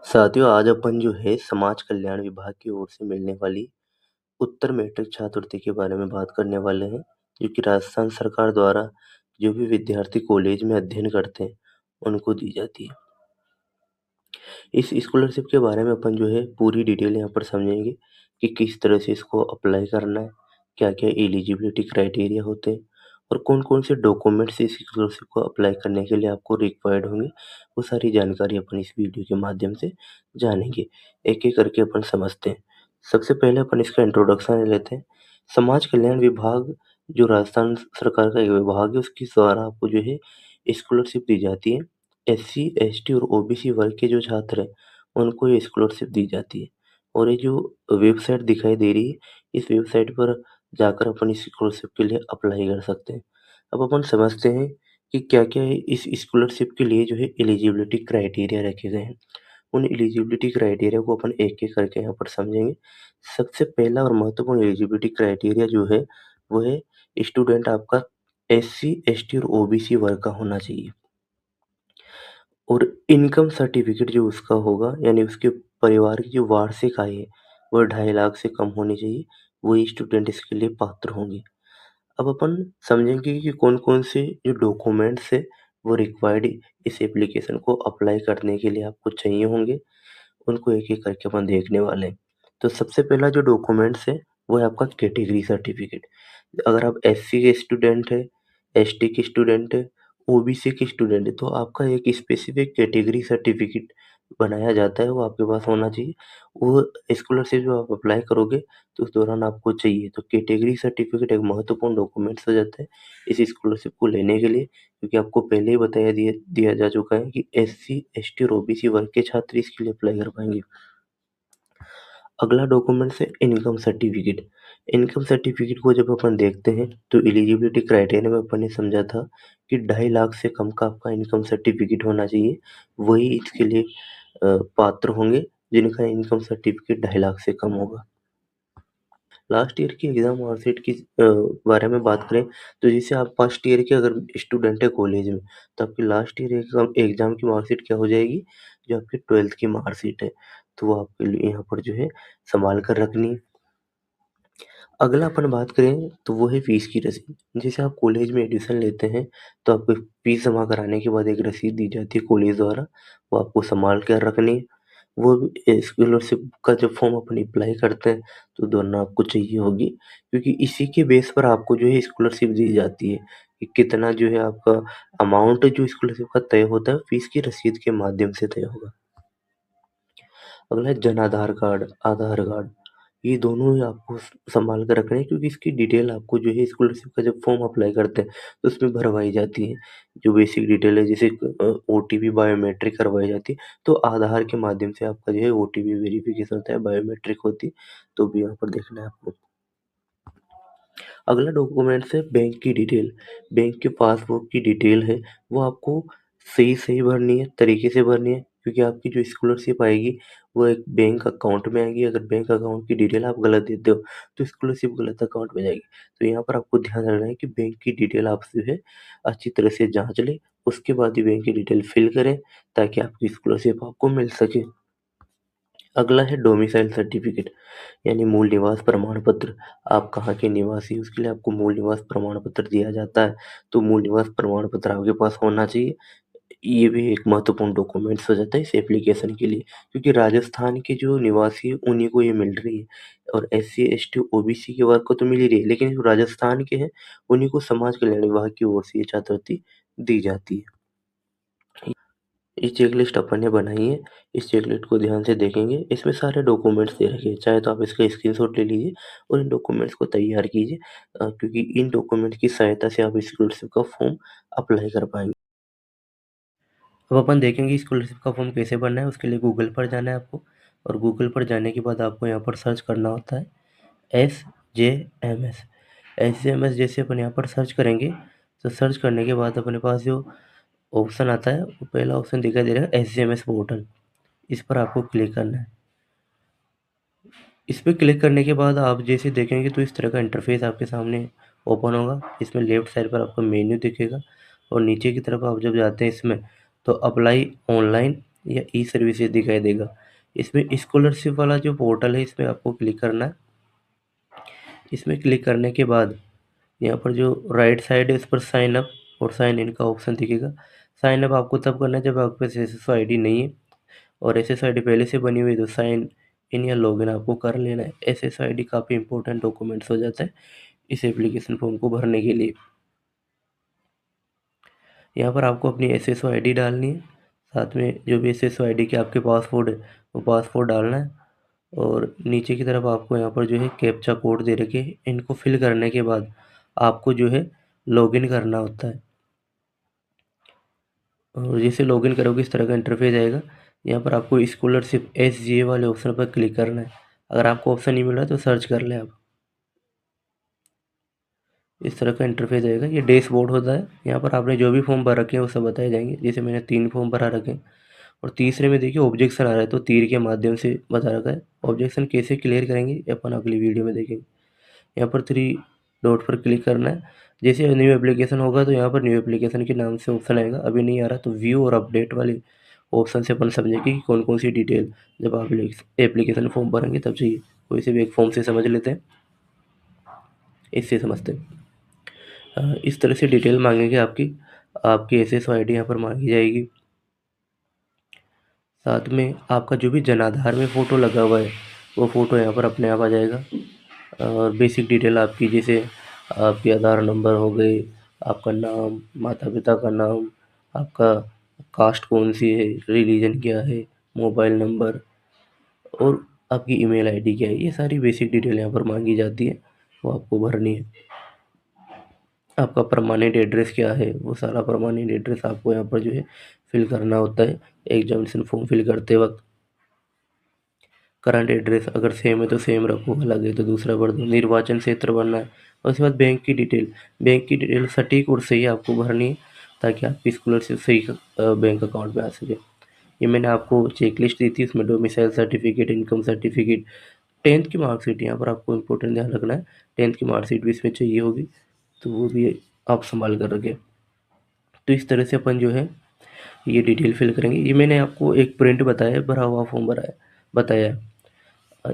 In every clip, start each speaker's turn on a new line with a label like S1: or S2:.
S1: साथियों, आज अपन जो है समाज कल्याण विभाग की ओर से मिलने वाली उत्तर मैट्रिक छात्रवृत्ति के बारे में बात करने वाले हैं, जो कि राजस्थान सरकार द्वारा जो भी विद्यार्थी कॉलेज में अध्ययन करते हैं, उनको दी जाती है। इस स्कॉलरशिप के बारे में अपन जो है पूरी डिटेल यहाँ पर समझेंगे कि किस तरह से इसको अप्लाई करना है, क्या-क्या एलिजिबिलिटी क्राइटेरिया होते हैं और कौन-कौन से डॉक्यूमेंट्स इस स्कॉलरशिप को अप्लाई करने के लिए आपको रिक्वायर्ड होंगे, वो सारी जानकारी अपन इस वीडियो के माध्यम से जानेंगे। एक-एक करके अपन समझते हैं। सबसे पहले अपन इसका इंट्रोडक्शन ले लेते हैं। समाज कल्याण विभाग जो राजस्थान सरकार का एक विभाग है, उसके द्वारा आपको जो है स्कॉलरशिप दी जाती है। एससी, एसटी और ओबीसी वर्ग के जो छात्र हैं, उनको ये स्कॉलरशिप दी जाती है। और ये जो वेबसाइट दिखाई दे रही है, इस वेबसाइट पर जाकर अपन इस स्कॉलरशिप के लिए अप्लाई कर सकते हैं। अब अपन समझते हैं कि क्या-क्या है इस स्कॉलरशिप के लिए जो है एलिजिबिलिटी क्राइटेरिया रखे गए हैं। उन एलिजिबिलिटी क्राइटेरिया को अपन एक-एक करके यहाँ पर समझेंगे। सबसे पहला और महत्वपूर्ण एलिजिबिलिटी क्राइटेरिया जो है, वो है स्टूडेंट आपका एससी, एसटी और ओबीसी वर्ग का होना चाहिए। और इनकम सर्टिफिकेट जो उसका होगा यानी उसके परिवार की जो वार्षिक आय है वह 2.5 लाख से कम होनी चाहिए, वही स्टूडेंट इसके लिए पात्र होंगे। अब अपन समझेंगे कि कौन-कौन से जो डॉक्यूमेंट्स है वो रिक्वायर्ड इस एप्लीकेशन को अप्लाई करने के लिए आपको चाहिए होंगे, उनको एक-एक करके अपन देखने वाले हैं। तो सबसे पहला जो डॉक्यूमेंट्स है वो है आपका कैटेगरी सर्टिफिकेट। अगर आप एससी के स्टूडेंट है, एसटी के स्टूडेंट है, ओबीसी के स्टूडेंट है, तो आपका एक स्पेसिफिक कैटेगरी सर्टिफिकेट बनाया जाता है, वो आपके पास होना चाहिए। वो स्कॉलरशिप जो आप अप्लाई करोगे, तो उस दौरान आपको चाहिए। तो कैटेगरी सर्टिफिकेट एक महत्वपूर्ण डॉक्यूमेंट्स हो जाता है, इस स्कॉलरशिप को लेने के लिए, क्योंकि आपको पहले ही बताया दिया दिया जा चुका है कि एससी, एसटी और ओबीसी वर्ग के छात्र इसके लिए अप्लाई कर पाएँगे। अगला डॉक्यूमेंट्स है इनकम सर्टिफिकेट। इनकम सर्टिफिकेट को जब अपन देखते हैं तो एलिजिबिलिटी क्राइटेरिया में अपन ने समझा था कि 2.5 लाख से कम का आपका इनकम सर्टिफिकेट होना चाहिए। वही इसके लिए पात्र होंगे जिनका इनकम सर्टिफिकेट 2.5 लाख से कम होगा। लास्ट ईयर की एग्ज़ाम मार्कशीट की बारे में बात करें तो जैसे आप फर्स्ट ईयर के अगर स्टूडेंट है कॉलेज में, तो आपकी लास्ट ईयर एग्ज़ाम एग्ज़ाम की मार्कशीट क्या हो जाएगी? जो आपकी 12th की मार्कशीट है, तो वो आपके लिए यहाँ पर जो है सँभाल कर रखनी है। अगला अपन बात करें तो वो है फ़ीस की रसीद। जैसे आप कॉलेज में एडमिशन लेते हैं, तो आपको फ़ीस जमा कराने के बाद एक रसीद दी जाती है कॉलेज द्वारा, वो आपको सँभाल कर रखनी है। वो भी स्कॉलरशिप का जब फॉर्म अपन अप्लाई करते हैं, तो दोनों आपको चाहिए होगी, क्योंकि इसी के बेस पर आपको जो है स्कॉलरशिप दी जाती है, कि कितना जो है आपका अमाउंट जो स्कॉलरशिप का तय होता है, फ़ीस की रसीद के माध्यम से तय होगा। अगला है जन आधार कार्ड, आधार कार्ड, ये दोनों ही आपको सँभाल कर रखने हैं, क्योंकि इसकी डिटेल आपको जो है स्कॉलरशिप का जब फॉर्म अप्लाई करते हैं, तो उसमें भरवाई जाती है। जो बेसिक डिटेल है जैसे ओटीपी बायोमेट्रिक करवाई जाती है, तो आधार के माध्यम से आपका जो है ओटीपी वेरिफिकेशन होता है, बायोमेट्रिक होती है, तो भी यहाँ पर देखना है आपको। अगला डॉक्यूमेंट्स है बैंक की डिटेल। बैंक के पासबुक की डिटेल है, वो आपको सही-सही भरनी है, तरीके से भरनी है, क्योंकि आपकी जो स्कॉलरशिप आएगी, वो एक बैंक अकाउंट में आएगी। अगर बैंक अकाउंट की डिटेल आप गलत देते हो, तो स्कॉलरशिप गलत अकाउंट में जाएगी। तो यहाँ पर आपको ध्यान रखना है कि बैंक की डिटेल आप जो है अच्छी तरह से जाँच लें, उसके बाद ही बैंक की डिटेल फिल करें, ताकि आपकी स्कॉलरशिप आपको मिल सके। अगला है डोमिसाइल सर्टिफिकेट, यानी मूल निवास प्रमाण पत्र। आप कहाँ के निवासी हो, उसके लिए आपको मूल निवास प्रमाण पत्र दिया जाता है, तो मूल निवास प्रमाण पत्र आपके पास होना चाहिए। ये भी एक महत्वपूर्ण डॉक्यूमेंट्स हो जाता है इस एप्लीकेशन के लिए, क्योंकि राजस्थान के जो निवासी हैं उन्हीं को ये मिल रही है, और एससी, एसटी, ओबीसी के वर्ग को तो मिल ही रही है, लेकिन जो राजस्थान के हैं उन्हीं को समाज कल्याण विभाग की ओर से ये छात्रवृत्ति दी जाती है। ये चेकलिस्ट अपन ने बनाई है, इस चेकलिस्ट को ध्यान से देखेंगे, इसमें सारे डॉक्यूमेंट्स दे रखे हैं, चाहे तो आप इसका स्क्रीनशॉट ले लीजिए और इन डॉक्यूमेंट्स को तैयार कीजिए, क्योंकि इन डॉक्यूमेंट की सहायता से आप स्कॉलरशिप का फॉर्म अप्लाई कर पाएँगे। अब अपन देखेंगे स्कॉलरशिप का फॉर्म कैसे भरना है, उसके लिए गूगल पर जाना है आपको, और गूगल पर जाने के बाद आपको यहाँ पर सर्च करना होता है एसजेएमएस। एसजेएमएस जैसे अपन यहाँ पर सर्च करेंगे, तो सर्च करने के बाद अपने पास जो ऑप्शन आता है, वो पहला ऑप्शन दिखाई दे रहा है एसजेएमएस पोर्टल, इस पर आपको क्लिक करना है। इस पे क्लिक करने के बाद आप जैसे देखेंगे तो इस तरह का इंटरफेस आपके सामने ओपन होगा। इसमें लेफ्ट साइड पर आपको मेन्यू दिखेगा, और नीचे की तरफ आप जब जाते हैं इसमें, तो अप्लाई ऑनलाइन या ई सर्विसेज दिखाई देगा। इसमें स्कॉलरशिप वाला जो पोर्टल है, इसमें आपको क्लिक करना है। इसमें क्लिक करने के बाद यहाँ पर जो राइट साइड है, इस पर साइन अप और साइन इन का ऑप्शन दिखेगा। साइन अप आपको तब करना है जब आपके पास एसएसओ आईडी नहीं है, और एसएसओ आईडी पहले से बनी हुई है तो साइन इन या लॉगिन आपको कर लेना है। एसएसओ आईडी काफ़ी इंपॉर्टेंट डॉक्यूमेंट्स हो जाता है इस एप्लीकेशन फॉर्म को भरने के लिए। यहाँ पर आपको अपनी एसएसओ आईडी डालनी है, साथ में जो भी एसएसओ आईडी के आपके पासवर्ड है वो पासवर्ड डालना है, और नीचे की तरफ आपको यहाँ पर जो है कैप्चा कोड दे रखे हैं। इनको फिल करने के बाद आपको जो है लॉगिन करना होता है, और जैसे लॉगिन करोगे इस तरह का इंटरफेस आएगा। यहाँ पर आपको स्कॉलरशिप SGA वाले ऑप्शन पर क्लिक करना है। अगर आपको ऑप्शन नहीं मिल रहा है तो सर्च कर लें आप। इस तरह का इंटरफेस आएगा, ये डैशबोर्ड होता है। यहाँ पर आपने जो भी फॉर्म भर रखे हैं वो सब बताए जाएंगे। जैसे मैंने 3 फॉर्म भरा रखे हैं, और तीसरे में देखिए ऑब्जेक्शन आ रहा है, तो तीर के माध्यम से बता रखा है। ऑब्जेक्शन कैसे क्लियर करेंगे ये अपन अगली वीडियो में देखेंगे। यहाँ पर 3 डॉट पर क्लिक करना है। जैसे न्यू एप्लीकेशन होगा तो यहाँ पर न्यू एप्लीकेशन के नाम से ऑप्शन आएगा। अभी नहीं आ रहा तो व्यू और अपडेट वाले ऑप्शन से अपन समझेंगे कि कौन कौन सी डिटेल जब आप एप्लीकेशन फॉर्म भरेंगे तब चाहिए। कोई से भी एक फॉर्म से समझ लेते हैं, इससे समझते हैं। इस तरह से डिटेल मांगेंगे आपकी आपकी एसएसओ आईडी यहाँ पर मांगी जाएगी। साथ में आपका जो भी जनाधार में फ़ोटो लगा हुआ है वो फ़ोटो यहाँ पर अपने आप आ जाएगा। और बेसिक डिटेल आपकी, जैसे आपके आधार नंबर हो गए, आपका नाम, माता पिता का नाम, आपका कास्ट कौन सी है, रिलीजन क्या है, मोबाइल नंबर, और आपकी ईमेल आईडी क्या है, ये सारी बेसिक डिटेल यहाँ पर मांगी जाती है, वो आपको भरनी है। आपका परमानेंट एड्रेस क्या है, वो सारा परमानेंट एड्रेस आपको यहाँ पर जो है फिल करना होता है एग्जामिनेशन फॉर्म फिल करते वक्त। करंट एड्रेस अगर सेम है तो सेम रखो, अलग है तो दूसरा भर दो। निर्वाचन क्षेत्र भरना है, और उसके बाद बैंक की डिटेल सटीक और सही आपको भरनी है, ताकि आपकी स्कॉलरशिप सही बैंक अकाउंट में आ सके। ये मैंने आपको चेकलिस्ट दी थी, उसमें domicile certificate, income certificate, 10th की मार्कशीट, यहाँ पर आपको इंपॉर्टेंट ध्यान रखना है। 10th की मार्कशीट भी इसमें चाहिए होगी, तो वो भी आप संभाल कर रखें। तो इस तरह से अपन जो है ये डिटेल फिल करेंगे। ये मैंने आपको एक प्रिंट बताया, भरा हुआ फॉर्म भरा है बताया है।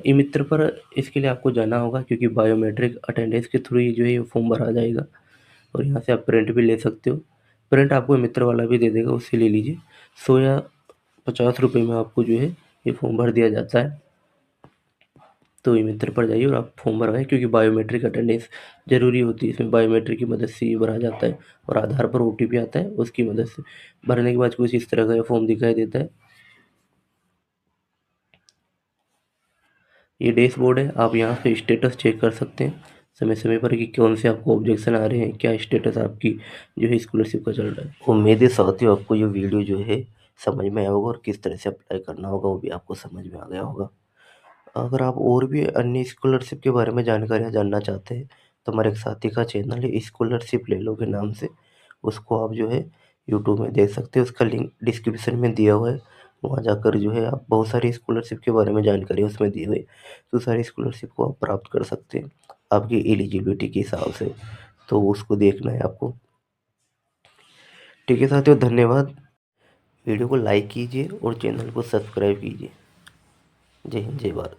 S1: ई मित्र पर इसके लिए आपको जाना होगा, क्योंकि बायोमेट्रिक अटेंडेंस के थ्रू ही जो है ये फॉर्म भरा जाएगा, और यहाँ से आप प्रिंट भी ले सकते हो। प्रिंट आपको मित्र वाला भी दे देगा, उससे ले लीजिए। 100 या 50 रुपये में आपको जो है ये फॉर्म भर दिया जाता है। तो ई मित्र पर जाइए और आप फॉर्म भरवाएं, क्योंकि बायोमेट्रिक अटेंडेंस ज़रूरी होती है। इसमें बायोमेट्रिक की मदद से ये भरा जाता है, और आधार पर OTP आता है, उसकी मदद से भरने के बाद कुछ इस तरह का ये फॉर्म दिखाई देता है। ये डैशबोर्ड है, आप यहाँ से स्टेटस चेक कर सकते हैं समय समय पर कि कौन से आपको ऑब्जेक्शन आ रहे हैं, क्या स्टेटस आपकी जो है स्कॉलरशिप का चल रहा है। उम्मीद है साथियों आपको ये वीडियो जो है समझ में आया होगा, और किस तरह से अप्लाई करना होगा वो भी आपको समझ में आ गया होगा। अगर आप और भी अन्य स्कॉलरशिप के बारे में जानकारियाँ जानना चाहते हैं तो हमारे एक साथी का चैनल है स्कॉलरशिप ले लो के नाम से, उसको आप जो है यूट्यूब में देख सकते हैं। उसका लिंक डिस्क्रिप्शन में दिया हुआ है, वहाँ जाकर जो है आप बहुत सारी स्कॉलरशिप के बारे में जानकारी उसमें दी हुई है, तो सारी स्कॉलरशिप को आप प्राप्त कर सकते हैं आपकी एलिजिबिलिटी के हिसाब से। तो उसको देखना है आपको। ठीक है साथियों, धन्यवाद। वीडियो को लाइक कीजिए और चैनल को सब्सक्राइब कीजिए। जय हिंद, जय भारत।